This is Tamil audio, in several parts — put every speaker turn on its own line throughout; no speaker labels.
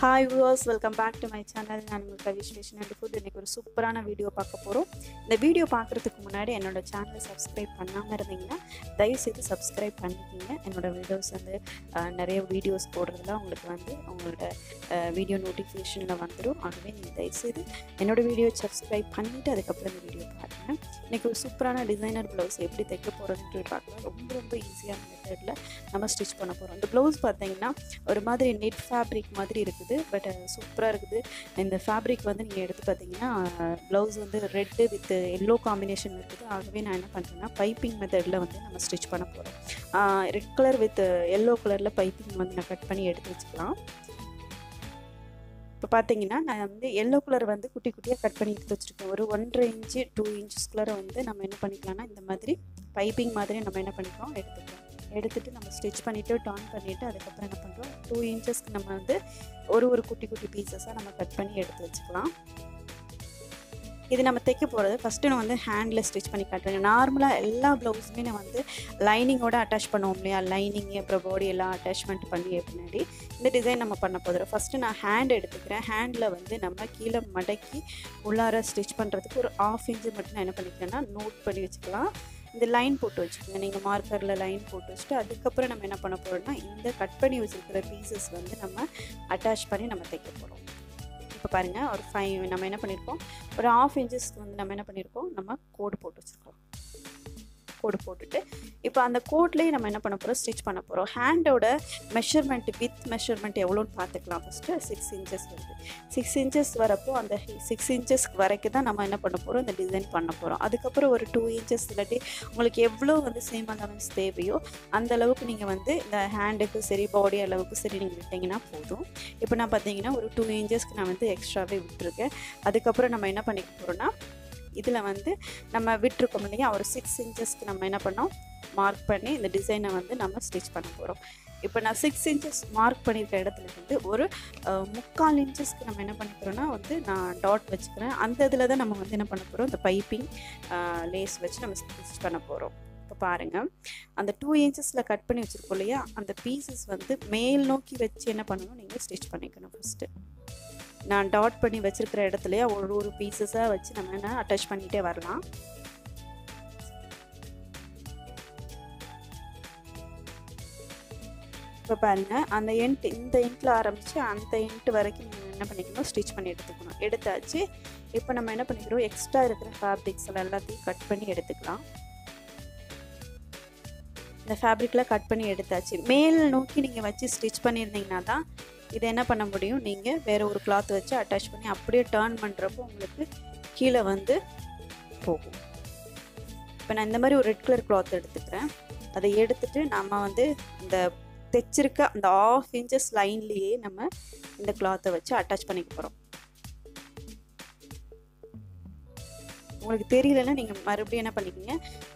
Hi viewers, welcome back to my channel. நான் உங்கள் கவி and food இன்னைக்கு ஒரு சூப்பரான வீடியோ பார்க்க போறோம். இந்த வீடியோ பார்க்கிறதுக்கு முன்னாடி என்னோட சேனலை சப்ஸ்கிரைப் பண்ணாம இருந்தீங்கன்னா தயவு செய்து சப்ஸ்கிரைப் பண்ணிக்கங்க. என்னோட வீடியோஸ் வந்து நிறைய வீடியோஸ் போடுறதுல உங்களுக்கு வந்து உங்களோட வீடியோ நோட்டிஃபிகேஷன்ல வந்துரும். ஆகவே நீங்க தயவு செய்து என்னோட வீடியோ சப்ஸ்கிரைப் பண்ணிட்டு அதுக்கு அப்புறம் இந்த வீடியோ பாருங்க. இன்னைக்கு ஒரு சூப்பரான டிசைனர் ப்ளவுஸ் எப்படி தைக்க போறதுன்னு பார்க்கலாம். ரொம்ப ஈஸியான மெத்தட்ல நம்ம ஸ்டிச் பண்ண போறோம். இந்த ப்ளவுஸ் பார்த்தீங்கன்னா ஒரு மாதிரி நெட் ஃபேப்ரிக் மாதிரி இருக்குது. பட் சூப்பராக இருக்குது. இந்த ஃபேப்ரிக் வந்து நீங்கள் எடுத்து பார்த்தீங்கன்னா ப்ளவுஸ் வந்து ரெட்டு வித் எல்லோ காம்பினேஷன் இருக்குது. ஆகவே நான் என்ன பண்ணுறேன்னா பைப்பிங் மெத்தடில் வந்து நம்ம ஸ்டிச் பண்ண போகிறோம். ரெட் கலர் வித் எல்லோ கலரில் பைப்பிங் வந்து நான் கட் பண்ணி எடுத்து வச்சுக்கலாம். இப்போ பார்த்தீங்கன்னா நான் வந்து எல்லோ கலர் வந்து குட்டி குட்டியாக கட் பண்ணி எடுத்து வச்சுருக்கேன். ஒரு 1.5 இன்ச்சு 2 இன்ச்சஸ்குள்ளே வந்து நம்ம என்ன பண்ணிக்கலாம்னா இந்த மாதிரி பைப்பிங் மாதிரி நம்ம என்ன பண்ணிக்கிறோம் எடுத்துட்டு நம்ம ஸ்டிச் பண்ணிவிட்டு டர்ன் பண்ணிவிட்டு அதுக்கப்புறம் என்ன பண்ணுறோம் 2 இன்ச்சஸ்க்கு நம்ம வந்து ஒரு குட்டி குட்டி பீசஸாக நம்ம கட் பண்ணி எடுத்து வச்சுக்கலாம். இது நம்ம தைக்க போகிறது ஃபஸ்ட்டு நான் வந்து ஹேண்டில் ஸ்டிச் பண்ணி காட்டுறேன். நார்மலாக எல்லா ப்ளவுஸுமே நான் வந்து லைனிங்கோடு அட்டாச் பண்ணுவோம் இல்லையா, லைனிங்கு அப்புறம் பாடி எல்லாம் அட்டாச்மெண்ட் பண்ணி பின்னாடி இந்த டிசைன் நம்ம பண்ண போகிறோம். ஃபஸ்ட்டு நான் ஹேண்ட் எடுத்துக்கிறேன். ஹேண்டில் வந்து நம்ம கீழே மடக்கி உள்ளார ஸ்டிச் பண்ணுறதுக்கு ஒரு 1/2 இன்ச்சு மட்டும் நான் என்ன பண்ணிக்கிறேன்னா நோட் பண்ணி வச்சுக்கலாம். இந்த லைன் போட்டு வச்சுக்கோங்க. நீங்கள் மார்க்கரில் லைன் போட்டு வச்சுட்டு அதுக்கப்புறம் நம்ம என்ன பண்ண போகிறோம்னா இந்த கட் பண்ணி வச்சுருக்கிற பீசஸ் வந்து நம்ம அட்டாச் பண்ணி நம்ம தைக்க போகிறோம். இப்போ பாருங்கள் ஒரு 5 நம்ம என்ன பண்ணியிருக்கோம், ஒரு 1/2 இன்ச்சஸ்க்கு வந்து நம்ம என்ன பண்ணியிருக்கோம், நம்ம கோடு போட்டு வச்சுருக்கோம். கோடு போட்டுட்டு இப்போ அந்த கோட்லேயே நம்ம என்ன பண்ண போகிறோம், ஸ்டிச் பண்ண போகிறோம். ஹேண்டோட மெஷர்மெண்ட் வித் மெஷர்மெண்ட் எவ்வளோன்னு பார்த்துக்கலாம். ஃபஸ்ட்டு 6 இன்ச்சஸ் வருது. 6 இன்ச்சஸ் வரப்போ அந்த 6 இன்ச்சஸ்க்கு வரைக்கும் தான் நம்ம என்ன பண்ண போகிறோம், இந்த டிசைன் பண்ண போகிறோம். அதுக்கப்புறம் ஒரு 2 இன்ச்சஸ் இல்லாட்டி உங்களுக்கு எவ்வளோ வந்து சேம் அலவன்ஸ் தேவையோ அந்த அளவுக்கு நீங்கள் வந்து இந்த ஹேண்டுக்கு சரி பாடி அளவுக்கு சரி நீங்கள் விட்டிங்கன்னா போதும். இப்போ நான் பார்த்தீங்கன்னா ஒரு 2 இன்ச்சஸ்க்கு நான் வந்து எக்ஸ்ட்ராவே விட்டுருக்கேன். அதுக்கப்புறம் நம்ம என்ன பண்ணிக்க போகிறோன்னா இதில் வந்து நம்ம விட்டுருக்கோம் இல்லையா, ஒரு 6 இன்ச்சஸ்க்கு நம்ம என்ன பண்ணோம் மார்க் பண்ணி இந்த டிசைனை வந்து நம்ம ஸ்டிச் பண்ண போகிறோம். இப்போ நான் 6 இன்ச்சஸ் மார்க் பண்ணியிருக்க இடத்துல வந்து ஒரு 3/4 இன்ச்சஸ்க்கு நம்ம என்ன பண்ணிக்கிறோன்னா வந்து நான் டாட் வச்சுக்கிறேன். அந்த இதில் தான் நம்ம வந்து என்ன பண்ண போகிறோம், இந்த பைப்பிங் லேஸ் வச்சு நம்ம ஸ்டிச் பண்ண போகிறோம். இப்போ பாருங்கள் அந்த 2 இன்ச்சஸில் கட் பண்ணி வச்சுருக்கோம் இல்லையா, அந்த பீசஸ் வந்து மேல் நோக்கி வச்சு என்ன பண்ணணும், நீங்கள் ஸ்டிச் பண்ணிக்கணும். ஃபஸ்ட்டு நான் டாட் பண்ணி வச்சுருக்கிற இடத்துலையே ஒரு பீசஸாக வச்சு நம்ம என்ன அட்டாச் பண்ணிகிட்டே வரலாம். இப்போ பாருங்கள் அந்த இந்த எண்டில் ஆரம்பித்து அந்த எண்ட் வரைக்கும் நீங்கள் என்ன பண்ணிக்கணும், ஸ்டிச் பண்ணி எடுத்துக்கணும். எடுத்தாச்சு. இப்போ நம்ம என்ன பண்ணிக்கிறோம், எக்ஸ்ட்ரா இருக்கிற ஃபேப்ரிக்ஸ் எல்லாத்தையும் கட் பண்ணி எடுத்துக்கலாம். இந்த ஃபேப்ரிக்கில் கட் பண்ணி எடுத்தாச்சு. மேல் நோக்கி நீங்கள் வச்சு ஸ்டிச் பண்ணியிருந்தீங்கன்னா தான் இதை என்ன பண்ண முடியும், நீங்கள் வேறு ஒரு கிளாத் வச்சு அட்டாச் பண்ணி அப்படியே டர்ன் பண்ணுறப்போ உங்களுக்கு கீழே வந்து போகும். இப்போ நான் இந்த மாதிரி ஒரு ரெட் கலர் கிளாத் எடுத்துக்கிறேன். அதை எடுத்துகிட்டு நம்ம வந்து இந்த தைச்சிருக்க அந்த 1/2 இன்ச்சஸ் லைன்லேயே நம்ம இந்த கிளாத்தை வச்சு அட்டாச் பண்ணிக்க போகிறோம். உங்களுக்கு தெரியலன்னா நீங்கள் மறுபடியும் என்ன பண்ணிக்கிங்க,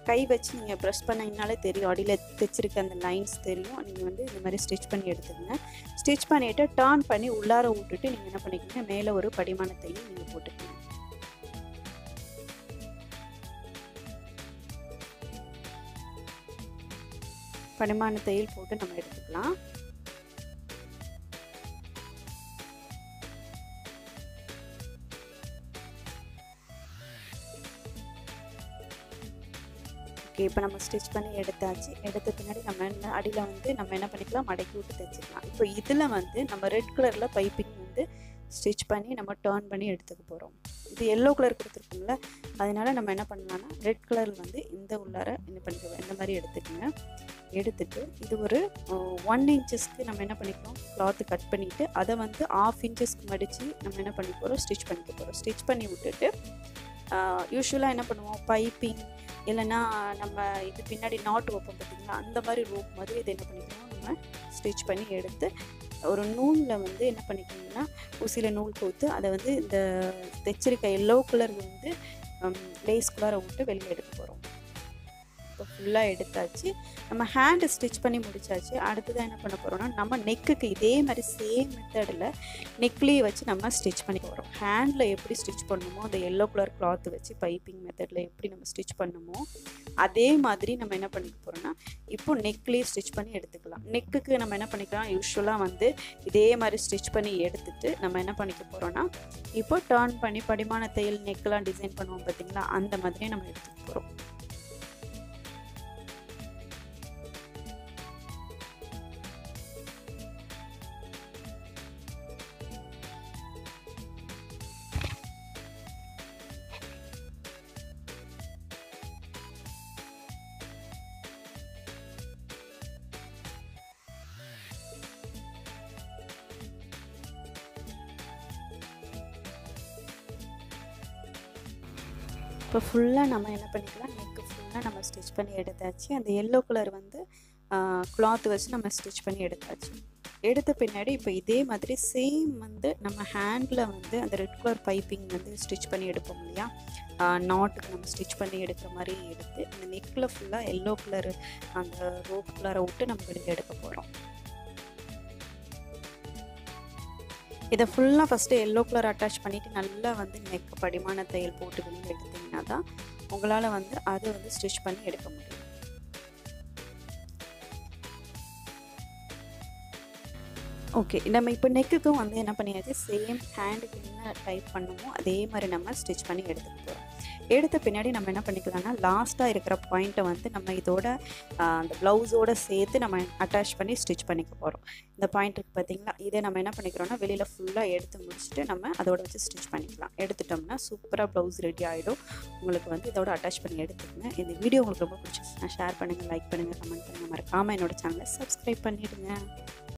கை வச்சு நீங்கள் ப்ரெஸ் பண்ணிங்கனாலே தெரியும், அடியில் தைச்சிருக்க அந்த லைன்ஸ் தெரியும். நீங்கள் வந்து இந்த மாதிரி ஸ்டிச் பண்ணி எடுத்துக்கங்க. ஸ்டிச் பண்ணிவிட்டு டர்ன் பண்ணி உள்ளார விட்டுட்டு நீங்கள் என்ன பண்ணிக்கிங்க, மேலே ஒரு படிமானத்தையும் நீங்கள் போட்டுக்கங்க. படிமான தையல் போட்டு நம்ம எடுத்துக்கலாம். இப்போ நம்ம ஸ்டிச் பண்ணி எடுத்தாச்சு. எடுத்த பின்னாடி நம்ம அடியில் வந்து நம்ம என்ன பண்ணிக்கலாம், மடக்கி விட்டு தைச்சிக்கலாம். இப்போ இதில் வந்து நம்ம ரெட் கலரில் பைப்பிங் வந்து ஸ்டிச் பண்ணி நம்ம டர்ன் பண்ணி எடுத்துக்க போகிறோம். இது எல்லோ கலர் கொடுத்துருக்கோம்ல, அதனால நம்ம என்ன பண்ணலாம்னா ரெட் கலரில் வந்து இந்த உள்ளார என்ன பண்ணிக்கலாம், இந்த மாதிரி எடுத்துக்கோங்க. எடுத்துட்டு இது ஒரு 1 இன்ச்சஸ்க்கு நம்ம என்ன பண்ணிக்கிறோம், கிளாத்து கட் பண்ணிவிட்டு அதை வந்து 1/2 இன்ச்சஸ்க்கு மடித்து நம்ம என்ன பண்ணி போகிறோம், ஸ்டிச் பண்ணிக்க போகிறோம். ஸ்டிச் பண்ணி விட்டுட்டு யூஸ்வலாக என்ன பண்ணுவோம், பைப்பிங் இல்லைன்னா நம்ம இது பின்னாடி நாட் வைப்போம் பார்த்திங்களா, அந்த மாதிரி ரோப் மாதிரி இதை என்ன பண்ணிக்கிறோம், நம்ம ஸ்டிச் பண்ணி எடுத்து ஒரு நூலில் வந்து என்ன பண்ணிக்கணும்னா ஊசியில் நூல் கோர்த்து அதை வந்து இந்த தைச்சிருக்க எல்லோ கலர் வந்து லேஸ்குள்ளார விட்டு வெளியே எடுக்க போகிறோம். இப்போ ஃபுல்லாக எடுத்தாச்சு. நம்ம ஹேண்டு ஸ்டிச் பண்ணி முடிச்சாச்சு. அடுத்ததாக என்ன பண்ண போகிறோம்னா நம்ம நெக்குக்கு இதே மாதிரி சேம் மெத்தடில் நெக்லேயே வச்சு நம்ம ஸ்டிச் பண்ணி போகிறோம். ஹேண்டில் எப்படி ஸ்டிச் பண்ணணுமோ அந்த எல்லோ கலர் கிளாத் வச்சு பைப்பிங் மெத்தடில் எப்படி நம்ம ஸ்டிச் பண்ணணுமோ அதே மாதிரி நம்ம என்ன பண்ணிக்க போகிறோம்னா இப்போ நெக்லேயே ஸ்டிச் பண்ணி எடுத்துக்கலாம். நெக்குக்கு நம்ம என்ன பண்ணிக்கலாம், யூஸ்வலாக வந்து இதே மாதிரி ஸ்டிச் பண்ணி எடுத்துட்டு நம்ம என்ன பண்ணிக்க போகிறோம்னா இப்போ டர்ன் பண்ணி படிமான தையல் நெக்கெலாம் டிசைன் பண்ணுவோம் பார்த்தீங்களா, அந்த மாதிரியே நம்ம எடுத்துக்க போகிறோம். இப்போ ஃபுல்லாக நம்ம என்ன பண்ணிக்கலாம், நெக்கு ஃபுல்லாக நம்ம ஸ்டிச் பண்ணி எடுத்தாச்சு. அந்த எல்லோ கலர் வந்து கிளாத் வச்சு நம்ம ஸ்டிச் பண்ணி எடுத்தாச்சு. எடுத்த பின்னாடி இப்போ இதே மாதிரி சேம் வந்து நம்ம ஹேண்டில் வந்து அந்த ரெட் கலர் பைப்பிங் வந்து ஸ்டிச் பண்ணி எடுப்போம் இல்லையா, நாட்டுக்கு நம்ம ஸ்டிச் பண்ணி எடுக்கிற மாதிரி எடுத்து அந்த நெக்கில் ஃபுல்லாக எல்லோ கலர் அந்த ரோப் கலரை விட்டு நம்ம வெளியில் எடுக்க போகிறோம். இதை ஃபுல்லாக ஃபஸ்ட்டு எல்லோ கலர் அட்டாச் பண்ணிவிட்டு நல்லா வந்து நெக் படிமான தையல் போட்டு வெளியில் எடுத்திங்கன்னா தான் உங்களால் வந்து அதை வந்து ஸ்டிச் பண்ணி எடுக்க முடியும். ஓகே, நம்ம இப்போ நெக்குக்கும் வந்து என்ன பண்ணியாச்சு, சேம் ஹேண்டுக்கு என்ன டைப் பண்ணுமோ அதே மாதிரி நம்ம ஸ்டிச் பண்ணி எடுத்துக்க போகிறோம். எடுத்த பின்னாடி நம்ம என்ன பண்ணிக்கலாம்னா லாஸ்ட்டாக இருக்கிற பாயிண்ட்டை வந்து நம்ம இதோட அந்த ப்ளவுஸோடு சேர்த்து நம்ம அட்டாச் பண்ணி ஸ்டிச் பண்ணிக்க போகிறோம். இந்த பாயிண்ட் இருக்குது பார்த்தீங்களா, இதை நம்ம என்ன பண்ணிக்கிறோம்னா வெளியில் ஃபுல்லாக எடுத்து முடிச்சுட்டு நம்ம அதோட வச்சு ஸ்டிச் பண்ணிக்கலாம். எடுத்துட்டோம்னா சூப்பராக ப்ளவுஸ் ரெடி ஆகிடும். உங்களுக்கு வந்து இதோட அட்டாச் பண்ணி எடுத்துக்கங்க. இந்த வீடியோ உங்களுக்கு ரொம்ப பிடிச்சிருச்சுன்னா ஷேர் பண்ணுங்கள், லைக் பண்ணுங்கள், கமெண்ட் பண்ணுங்கள். மறக்காமல் என்னோட சேனலை சப்ஸ்கிரைப் பண்ணிவிடுங்க.